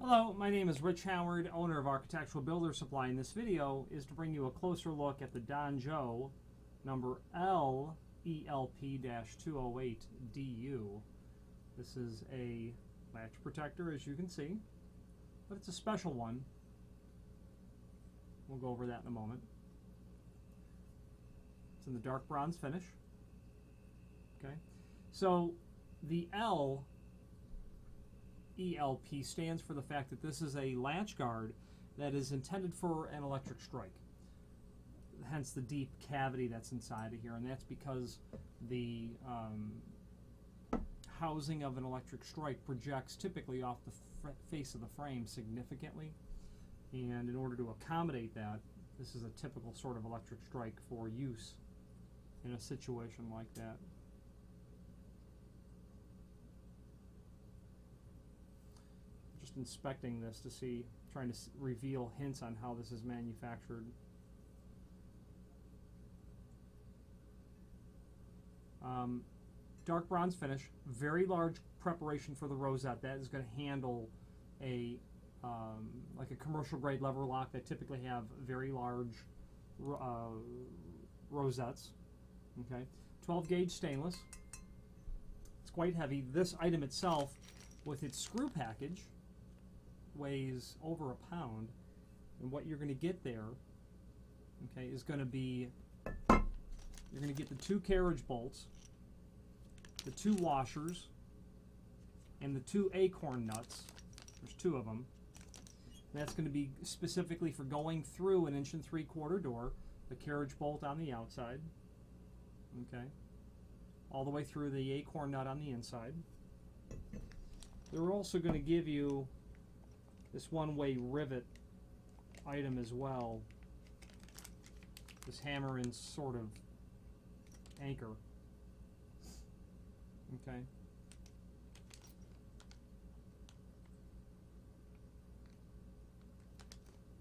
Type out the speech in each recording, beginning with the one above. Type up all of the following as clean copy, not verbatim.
Hello, my name is Rich Howard, owner of Architectural Builder Supply, and this video is to bring you a closer look at the Donjo number LELP-208 DU. This is a latch protector, as you can see, but it's a special one. We'll go over that in a moment. It's in the dark bronze finish. Okay, so the LELP stands for the fact that this is a latch guard that is intended for an electric strike. Hence the deep cavity that's inside of here, and that's because the housing of an electric strike projects typically off the face of the frame significantly, and in order to accommodate that, this is a typical sort of electric strike for use in a situation like that. Just inspecting this to see, trying to reveal hints on how this is manufactured. Dark bronze finish, very large preparation for the rosette. That is going to handle a like a commercial grade lever lock that typically have very large rosettes. Okay, 12 gauge stainless. It's quite heavy. This item itself, with its screw package, weighs over a pound, and what you're going to get there, okay, is going to be, you're going to get the 2 carriage bolts, the 2 washers, and the 2 acorn nuts. There's 2 of them. And that's going to be specifically for going through an 1 3/4 door, the carriage bolt on the outside, okay, all the way through the acorn nut on the inside. They're also going to give you this one-way rivet item as well, this hammer and sort of anchor. Okay.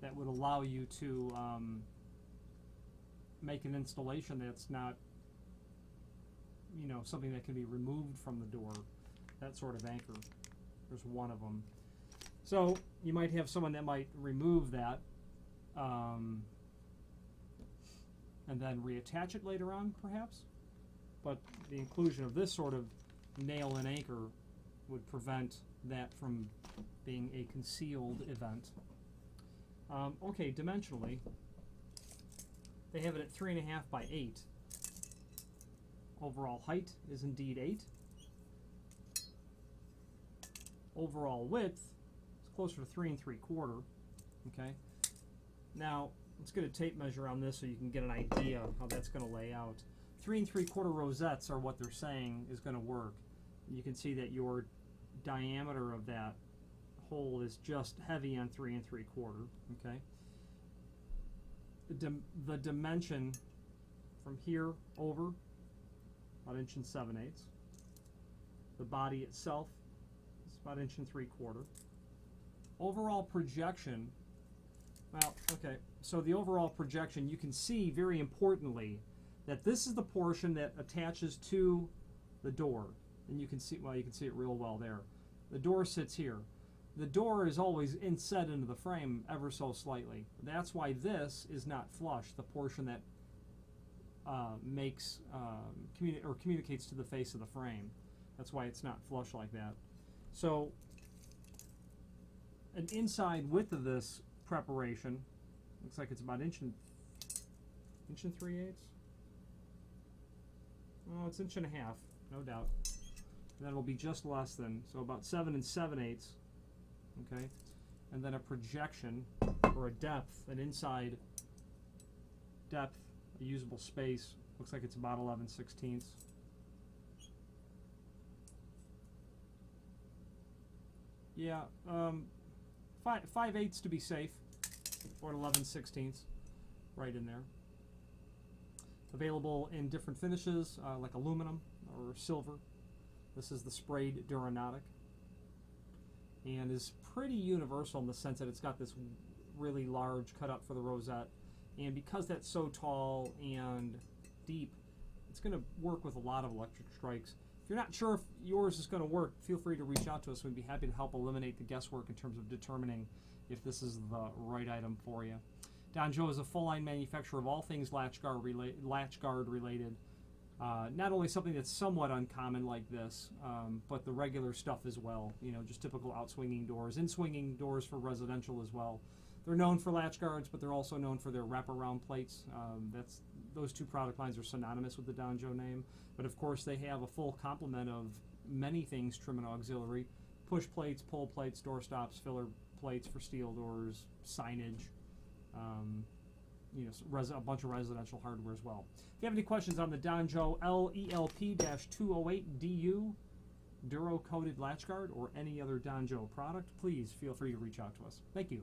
That would allow you to make an installation that's not, you know, something that can be removed from the door. That sort of anchor. There's one of them. So you might have someone that might remove that and then reattach it later on, perhaps. But the inclusion of this sort of nail and anchor would prevent that from being a concealed event. Okay, dimensionally, they have it at 3.5 by 8. Overall height is indeed 8. Overall width is closer to 3 3/4. Okay. Now let's get a tape measure on this so you can get an idea how that's going to lay out. 3 3/4 rosettes are what they're saying is going to work. You can see that your diameter of that hole is just heavy on 3 3/4. Okay. The dimension from here over about 1 7/8. The body itself is about 1 3/4. Overall projection. Well, okay. So the overall projection, you can see very importantly that this is the portion that attaches to the door. And you can see, well, you can see it real well there. The door sits here. The door is always inset into the frame ever so slightly. That's why this is not flush, the portion that makes communicates to the face of the frame. That's why it's not flush like that. So an inside width of this preparation looks like it's about 1 3/8. Oh, it's 1.5 inches, no doubt. And that'll be just less than, so about 7 7/8. Okay, and then a projection or a depth, an inside depth, a usable space, looks like it's about 11/16. Yeah, 5/8 to be safe, or 11/16, right in there. Available in different finishes, like aluminum or silver. This is the sprayed Duronotic, and is pretty universal in the sense that it's got this really large cutout for the rosette, and because that's so tall and deep, it's going to work with a lot of electric strikes. If you're not sure if yours is going to work, feel free to reach out to us. We'd be happy to help eliminate the guesswork in terms of determining if this is the right item for you. Danjo is a full-line manufacturer of all things latch guard related. Not only something that's somewhat uncommon like this, but the regular stuff as well. You know, just typical out-swinging doors, in-swinging doors for residential as well. They're known for latch guards, but they're also known for their wraparound plates. Those two product lines are synonymous with the Danjo name. But of course, they have a full complement of many things trim and auxiliary: push plates, pull plates, door stops, filler plates for steel doors, signage. You know, a bunch of residential hardware as well. If you have any questions on the Danjo LELP-208 DU Duro coated latch guard or any other Danjo product, please feel free to reach out to us. Thank you.